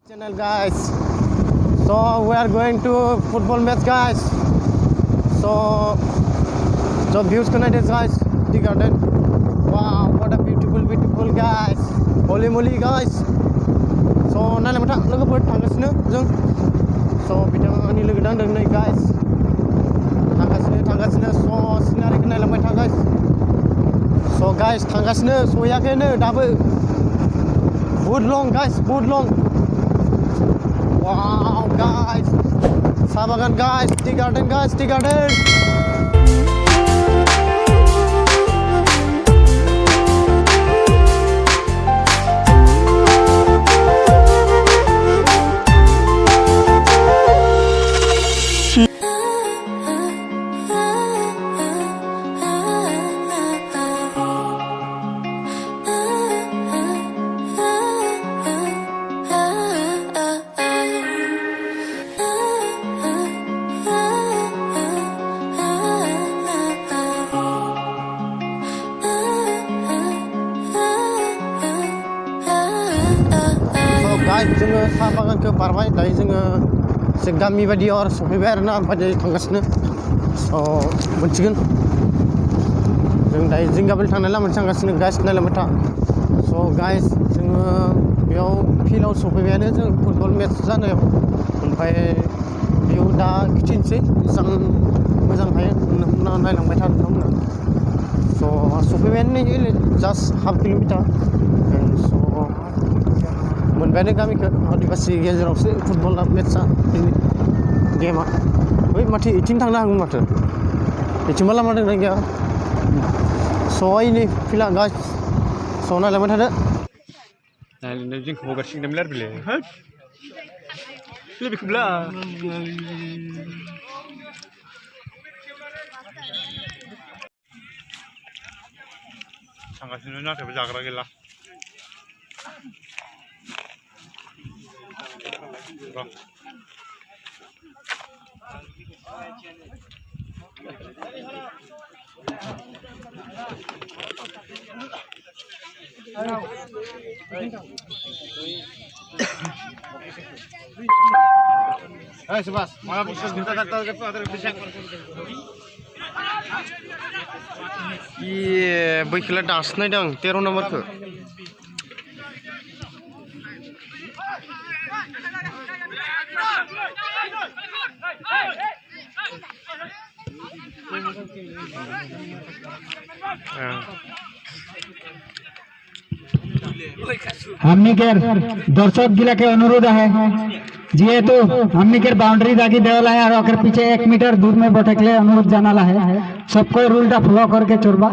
Channel guys, so we are going to football match guys. So views connected guys, the garden. Wow, what a beautiful guys. Holy moly guys. So nala mata logo buat tanggasnya jeng. So bidang ani logo dang nih guys. Tanggasnya so sinari kena lambai tanggas. So guys tanggasnya so ya kena double. Boot long guys, boot long. Wow guys, Sabagan guys, tea garden guys, tea garden. Guys, जोङो साहा बागानखौ बारबाय दायो जोङो एसे गामि बायदि आरो सफैबाय आरोना बायदि थांगासिनो मोनसिगोन जों दायो जिंगाबिल थांनाय लामाथिं थांगासिनो गाइस नायलांबाय था स' गाइस जोङो बेयाव फिल्डआव सफैबायानो जों फुटबल मेच जानायाव ओमफ्राय बेयाव दा खिथिनोसै बेसेबां मोजां हायो नोंथांमोना नायलांबाय था नोंथांमोना स' सफैबायानो नै जास्ट हाफ किल'मिटार स' मोनबायानो गामिखौ आदिबासि गेजेरावसो फुटबल मेचआ गेमा बै माथो इथिं थांनो हागौ माथो इथिंबा लामा दंना गैया स' ओइनै फिल्डआ गाइस स' नायलांबाय थादो नायलांदों जोंखौ हगारसिगोनमोन आरो बेलाय हाब बेखौब्ला थांगासिनो नाथायबो जाग्रा गैला Hai Subas, malam bisa kita Iya, बैखौला दासो नायदों 13 नम्बरखौ हमनिकेर दर्शक गिला के अनुरोध है जेहेतु हमनिकेर बाउंड्री दागी देवला है और पीछे 1 मीटर दूर में बैठकले अनुरोध जानाला है सबको रूलटा फॉलो करके चोरबा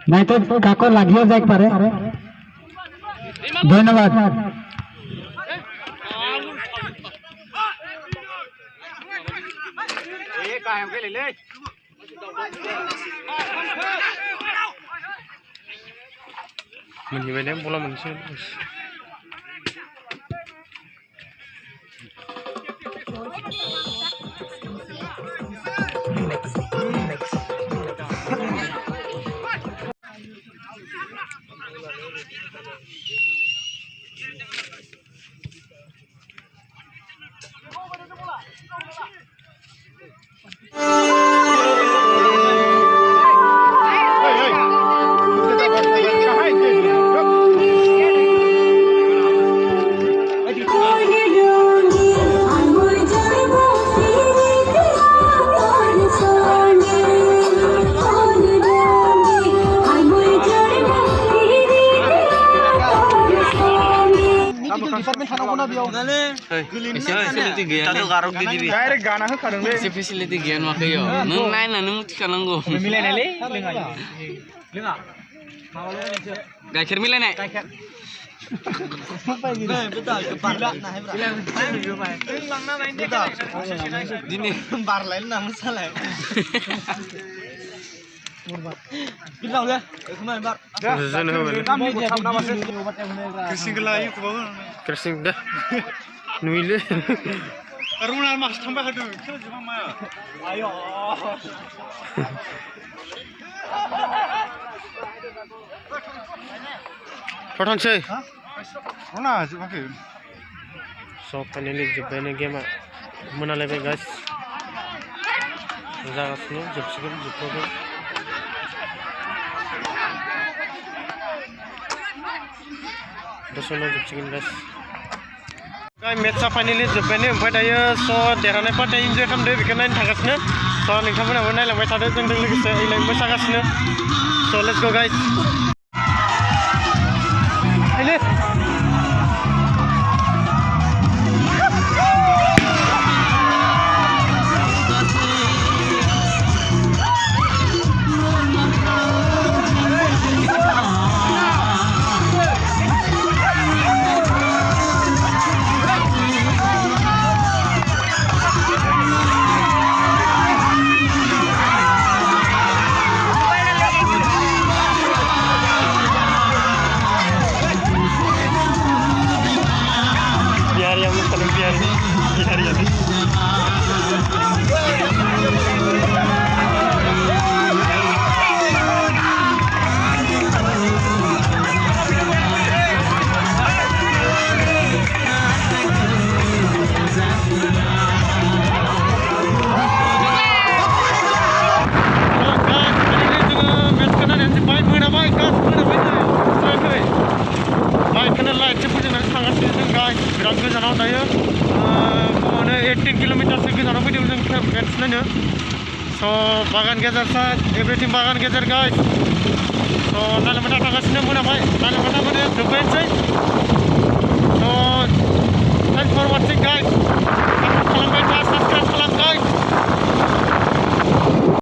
नहीं तो काको लागियो जाए पारे धन्यवाद मोनहैबाय दे बला मोनसे फेसिलिटी गैया डाइरेक्ट गाना होखादों बे फेसिलिटी गैया नुवाखैयो नों नायनानै मिथिखानांगौ मिलायनायलै लोङा गाइखेर मिलायनाय गाइखेर दिनै बारलाय ना मोसालाय Kersing dah, nuile. Runa mas tambah hadu. Cuma maya. Ayo. Pertanyaan sih. Runa cuma ke. So finally jebene game mana lebe guys. Zagasno jebsigen jebkobe. Dosono jebsigen guys. Guys, matcha finally jebene ओमफ्राय दायो so देरहानाय party enjoy खालामदो बेखौ नायनो थांगासिनो so नोंथांमोनाबो नायलांबाय थादो जोंजों लोगोसे इलाय मोसागासिनो so let's go guys Ini bilang goजानाव दायो 18 किलोमीटरसो गोजानाव फैदों जों मेट्स नायनो so बागान गेजेर साइड एभ्रिथिं बागान गेजेर गाइस so नायलांबाय थागासिनो मोनाबाय नायलांबाय थाबानो जोबबायसै so thanks for watching guys खालामबाय था साबस्क्राइब